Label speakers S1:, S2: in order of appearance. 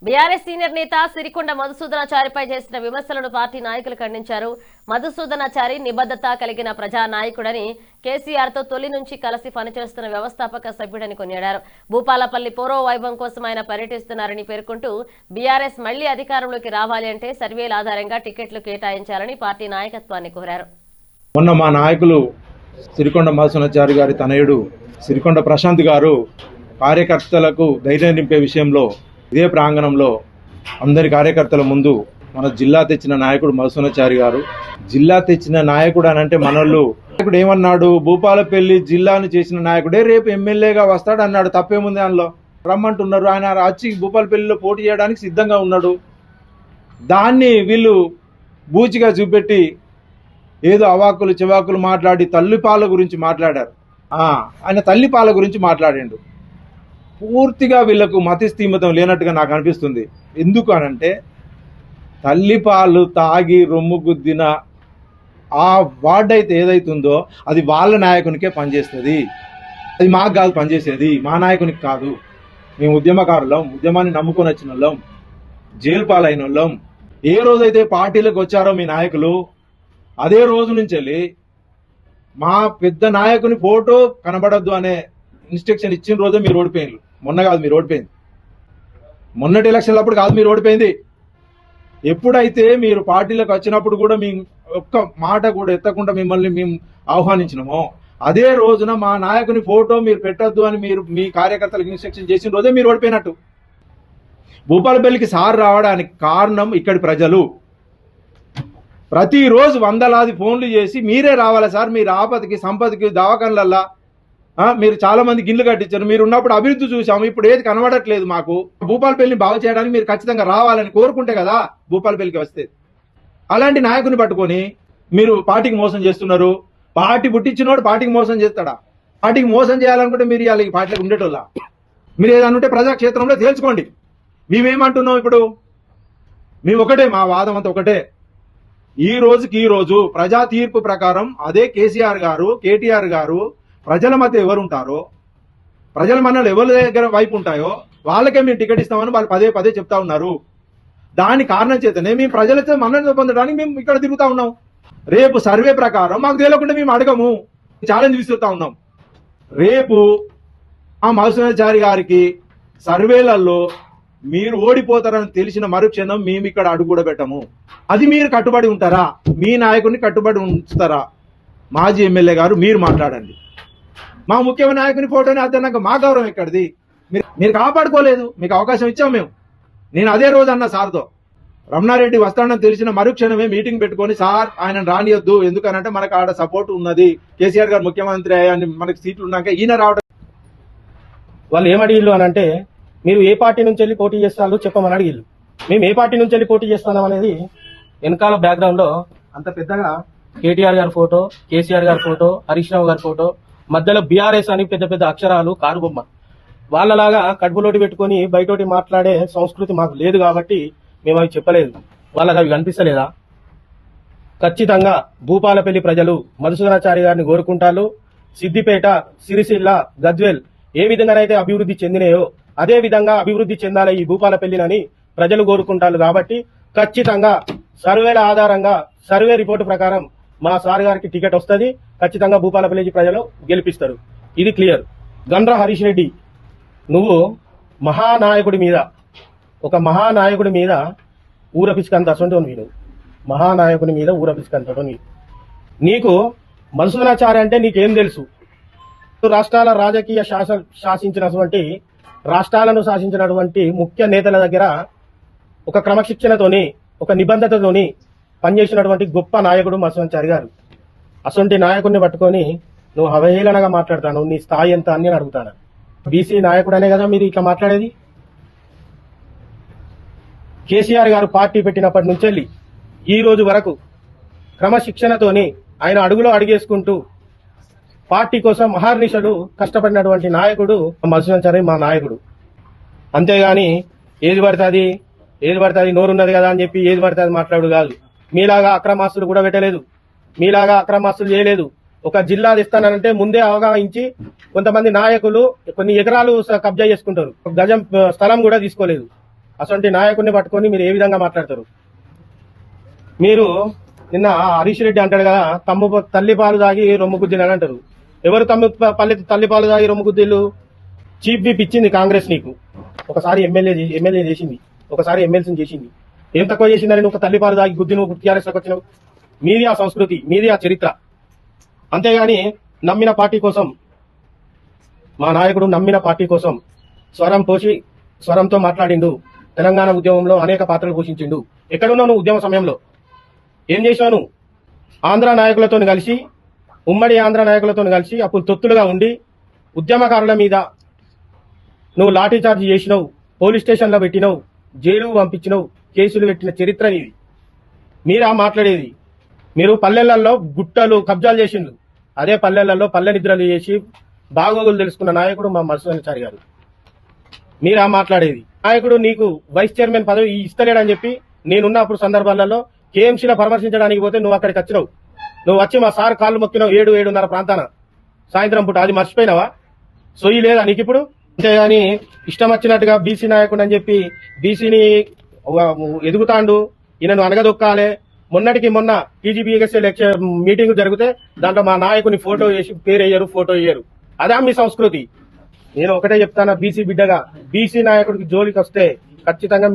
S1: BRS senior నేత సిరికొండ మధుసూదనాచారిపై చేసిన విమర్శలను పార్టీ నాయకులు ఖండించారు. మధుసూదనాచారి నిబద్ధత కలిగిన ప్రజా నాయకుడని, కేసీఆర్ తో తొలి నుంచి కలిసి పనిచేస్తున్న వ్యవస్థాపక సభ్యుడని కొనియాడారు. భూపాలపల్లి పూర్వ వైభవం కోసం ఆయన పర్యటిస్తున్నారని పేర్కొంటూ బీఆర్ఎస్ మళ్లీ అధికారంలోకి రావాలి అంటే సర్వేల ఆధారంగా టికెట్లు కేటాయించాలని పార్టీ నాయకత్వాన్ని కోరారు.
S2: మొన్న మా నాయకులు సిరికొండ మధుసూదనాచారి గారి తనయుడు సిరికొండ ప్రశాంత్ గారు కార్యకర్తలకు ధైర్యం నింపే విషయంలో ఇదే ప్రాంగణంలో అందరి కార్యకర్తల ముందు మన జిల్లా తెచ్చిన నాయకుడు మధుసూదనాచారి గారు, జిల్లా తెచ్చిన నాయకుడు అని అంటే మనోళ్ళు నాయకుడు ఏమన్నాడు, భూపాలపల్లి జిల్లాను చేసిన నాయకుడే రేపు ఎమ్మెల్యేగా వస్తాడు అన్నాడు. తప్పేముంది అందులో? రమ్మంటున్నారు. ఆయన వచ్చి భూపాలపల్లిలో పోటీ చేయడానికి సిద్ధంగా ఉన్నాడు. దాన్ని వీళ్ళు బూచిగా చూపెట్టి ఏదో అవాకులు చివాకులు మాట్లాడి తల్లిపాల గురించి మాట్లాడారు. ఆయన తల్లిపాల గురించి మాట్లాడిండు. పూర్తిగా వీళ్లకు మతిస్థీమితం లేనట్టుగా నాకు అనిపిస్తుంది. ఎందుకు అనంటే తల్లిపాలు తాగి రొమ్ము గుద్దిన ఆ వార్డ్ అయితే ఏదైతుందో అది వాళ్ళ నాయకునికే పనిచేస్తుంది. అది మాకు కాదు పనిచేసేది, మా నాయకునికి కాదు. మేము ఉద్యమకారులం, ఉద్యమాన్ని నమ్ముకొని వచ్చిన వాళ్ళం, జైలు పాలైన వాళ్ళం. ఏ రోజైతే పార్టీలకు వచ్చారో మీ నాయకులు, అదే రోజు నుంచి వెళ్ళి మా పెద్ద నాయకుని ఫోటో కనబడద్దు అనే ఇన్స్ట్రక్షన్ ఇచ్చిన రోజే మీరు ఓడిపోయింది. మొన్న కాదు మీరు ఓడిపోయింది, మొన్నటి ఎలక్షన్లు అప్పుడు కాదు మీరు ఓడిపోయింది. ఎప్పుడైతే మీరు పార్టీలకు వచ్చినప్పుడు కూడా మీ ఒక్క మాట కూడా ఎత్తకుండా మిమ్మల్ని మేము ఆహ్వానించినామో అదే రోజున మా నాయకుని ఫోటో మీరు పెట్టొద్దు అని మీరు మీ కార్యకర్తలకు ఇన్స్ట్రక్షన్ చేసిన రోజే మీరు ఓడిపోయినట్టు. భూపాలపల్లికి సార్ రావడానికి కారణం ఇక్కడి ప్రజలు. ప్రతిరోజు వందలాది ఫోన్లు చేసి మీరే రావాలి సార్, మీరు ఆపదకి సంపదకి దవాఖానలల్లా మీరు చాలా మందికి ఇల్లు కట్టించారు, మీరు ఉన్నప్పుడు అభివృద్ధి చూసాము, ఇప్పుడు ఏది కనబడట్లేదు మాకు, భూపాలపల్లిని బాగు చేయడానికి మీరు ఖచ్చితంగా రావాలని కోరుకుంటే కదా భూపాలపల్లికి వస్తే. అలాంటి నాయకుని పట్టుకొని మీరు పార్టీకి మోసం చేస్తున్నారు. పార్టీ పుట్టించినోడు పార్టీకి మోసం చేస్తాడా? పార్టీకి మోసం చేయాలనుకుంటే మీరు ఇవాళ ఈ పార్టీలకు ఉండేటోళ్ళ? మీరు ఏదైనా ఉంటే ప్రజాక్షేత్రంలో తేల్చుకోండి. మేమేమంటున్నాం ఇప్పుడు? మేము ఒకటే, మా వాదం అంతా ఒకటే. ఈ రోజుకి ఈ రోజు ప్రజా తీర్పు ప్రకారం అదే కేసీఆర్ గారు, కేటీఆర్ గారు ప్రజల మధ్య ఎవరు ఉంటారో, ప్రజల మనల్ని ఎవరి దగ్గర వైపు ఉంటాయో వాళ్ళకే మేము టికెట్ ఇస్తామని వాళ్ళు పదే పదే చెప్తా ఉన్నారు. దాని కారణం చేతనే మేము ప్రజలతో మన్ననలు పొందడానికి మేము ఇక్కడ తిరుగుతా ఉన్నాం. రేపు సర్వే ప్రకారం మాకు తెలియకుండా మేము అడగము, ఛాలెంజ్ విసురుతా ఉన్నాం. రేపు ఆ మధుసూదనాచారి గారికి సర్వేలలో మీరు ఓడిపోతారని తెలిసిన మరుక్షణం మేము ఇక్కడ అడుగు కూడా పెట్టము. అది మీరు కట్టుబడి ఉంటారా? మీ నాయకుడిని కట్టుబడి ఉంచుతారా? మాజీ ఎమ్మెల్యే గారు మీరు మాట్లాడండి. మా ముఖ్యమైన నాయకుని ఫోటోని అదనంగా మా గౌరవం ఎక్కడిది? మీరు కాపాడుకోలేదు, మీకు అవకాశం ఇచ్చాం మేము. నేను అదే రోజు అన్న సార్తో, రమణారెడ్డి వస్తాడని తెలిసిన మరుక్షణమే మీటింగ్ పెట్టుకొని సార్ ఆయన రానియొద్దు, ఎందుకనంటే మనకు ఆడ సపోర్ట్ ఉన్నది, కేసీఆర్ గారు ముఖ్యమంత్రి అయ్యాన్ని మనకి సీట్లు ఉన్నాక ఈయన రావడం.
S3: వాళ్ళు ఏమడిగిళ్ళు అని అంటే, మీరు ఏ పార్టీ నుంచి వెళ్ళి పోటీ చేస్తారో చెప్పమని అడిగిళ్ళు. మేము ఏ పార్టీ నుంచి వెళ్ళి పోటీ చేస్తున్నాం అనేది వెనకాల బ్యాక్గ్రౌండ్ లో అంత పెద్దగా కేటీఆర్ గారి ఫోటో, కేసీఆర్ గారి ఫోటో, హరీష్ రావు గారి ఫోటో, మధ్యలో బీఆర్ఎస్ అని పెద్ద పెద్ద అక్షరాలు, కారు బొమ్మ. వాళ్ళలాగా కడుపులోటి పెట్టుకుని బయటోటి మాట్లాడే సంస్కృతి మాకు లేదు కాబట్టి మేము అవి చెప్పలేదు. వాళ్ళకి అవి కనిపిస్తలేదా? ఖచ్చితంగా భూపాలపల్లి ప్రజలు మధుసూదనాచారి గారిని కోరుకుంటారు. సిద్దిపేట, సిరిసిల్ల, గజ్వేల్ ఏ విధంగానైతే అభివృద్ధి చెందినాయో అదే విధంగా అభివృద్ధి చెందాలి ఈ భూపాలపల్లినని ప్రజలు కోరుకుంటారు. కాబట్టి ఖచ్చితంగా సర్వేల ఆధారంగా, సర్వే రిపోర్టు ప్రకారం మా సార్ గారికి టికెట్ వస్తుంది. ఖచ్చితంగా భూపాలపల్లి ప్రజలు గెలిపిస్తారు. ఇది క్లియర్. గండ్ర హరీష్ రెడ్డి, నువ్వు మహానాయకుడి మీద, ఒక మహానాయకుడి మీద ఊరపిసుకంత అసంటో నీవు, మహానాయకుడి మీద ఊరపిసుకంతటో నీకు మధుసూదనాచారి అంటే నీకేం తెలుసు? రాష్ట్రాల రాజకీయ శాసించినటువంటి, రాష్ట్రాలను శాసించినటువంటి ముఖ్య నేతల దగ్గర ఒక క్రమశిక్షణతోని, ఒక నిబంధతతోని పనిచేసినటువంటి గొప్ప నాయకుడు మధుసూదనాచారి గారు. అసొంటి నాయకుడిని పట్టుకొని నువ్వు అవహేళనగా మాట్లాడతాను. నీ స్థాయి ఎంత అని నేను అడుగుతాను. బీసీ నాయకుడు అనే కదా మీరు ఇట్లా మాట్లాడేది? కేసీఆర్ గారు పార్టీ పెట్టినప్పటి నుంచి వెళ్ళి ఈ రోజు వరకు క్రమశిక్షణతోని ఆయన అడుగులో అడిగేసుకుంటూ పార్టీ కోసం మహార్నిశలు కష్టపడినటువంటి నాయకుడు మధుసూదనాచారి మా నాయకుడు. అంతేగాని ఏది పడుతుంది నోరున్నది కదా అని చెప్పి ఏది పడుతుంది మాట్లాడు కాదు. మీలాగా అక్రమాస్తులు కూడా పెట్టలేదు, మీలాగా అక్రమాస్తులు చేయలేదు. ఒక జిల్లా ఇస్తానంటే ముందే అవగాహించి కొంతమంది నాయకులు కొన్ని ఎకరాలు కబ్జా చేసుకుంటారు, గజం స్థలం కూడా తీసుకోలేదు. అటువంటి నాయకుడిని పట్టుకొని మీరు ఏ విధంగా మాట్లాడతారు? మీరు నిన్న హరీష్ రెడ్డి అంటాడు కదా, తల్లి పాలు తాగి రొమ్ము గుద్దిలు అని అంటారు. ఎవరు తల్లి పాలు తాగి రొమ్ము గుద్దిళ్ళు? చీఫ్ విప్ ఇచ్చింది కాంగ్రెస్ నీకు. ఒకసారి ఎమ్మెల్యే చేసింది, ఒకసారి ఎమ్మెల్సీని చేసింది. ఏం తక్కువ చేసిందని నువ్వు తల్లి పాలు తాగి గుద్ది నువ్వు టీఆర్ఎస్ లోకి వచ్చినావు? మీది ఆ సంస్కృతి, మీది ఆ చరిత్ర. అంతేగాని నమ్మిన పార్టీ కోసం, మా నాయకుడు నమ్మిన పార్టీ కోసం స్వరంతో మాట్లాడిండు. తెలంగాణ ఉద్యమంలో అనేక పాత్రలు పోషించిండు. ఎక్కడున్నావు నువ్వు ఉద్యమ సమయంలో? ఏం చేసావు నువ్వు? ఆంధ్ర నాయకులతో కలిసి, ఉమ్మడి ఆంధ్ర నాయకులతో కలిసి అప్పుడు తొత్తులుగా ఉండి ఉద్యమకారుల మీద నువ్వు లాఠీ చార్జ్ చేసినావు, పోలీస్ స్టేషన్లో పెట్టినావు, జైలు పంపించినావు, కేసులు పెట్టిన చరిత్ర నీది. మీరా మాట్లాడేది? మీరు పల్లెలలో గుట్టలు కబ్జాలు చేసిండు. అదే పల్లెలలో పల్లె నిద్రలు చేసి బాగోగులు తెలుసుకున్న నాయకుడు మా మధుసూదనాచారి గారు. మీరా మాట్లాడేది? నాయకుడు నీకు వైస్ చైర్మన్ పదవి ఇస్తలేడని చెప్పి నేనున్నప్పుడు సందర్భాలలో కేఎంసీలో పరామర్శించడానికి పోతే నువ్వు అక్కడికి వచ్చినావు. నువ్వు వచ్చి మా సార్ కాళ్ళు మొక్కినావు 7-7:30 ప్రాంతాన సాయంత్రం పూట. అది మర్చిపోయినావా? సొయ్యి లేదా నీకు ఇప్పుడు? అంతేగాని ఇష్టం వచ్చినట్టుగా బీసీ నాయకుడు అని చెప్పి బీసీని ఎదుగుతాండు, ఈయనను అనగదొక్కాలే. మొన్నటికి మొన్న టీజీపీఎస్సీ మీటింగ్ జరిగితే దాంట్లో మా నాయకుని ఫోటో వేసి పేరు వేయరు, ఫోటో వేయరు. అదా మీ సంస్కృతి? నేను ఒకటే చెప్తాను, బీసీ బిడ్డగా బీసీ నాయకుడికి జోలికి వస్తే ఖచ్చితంగా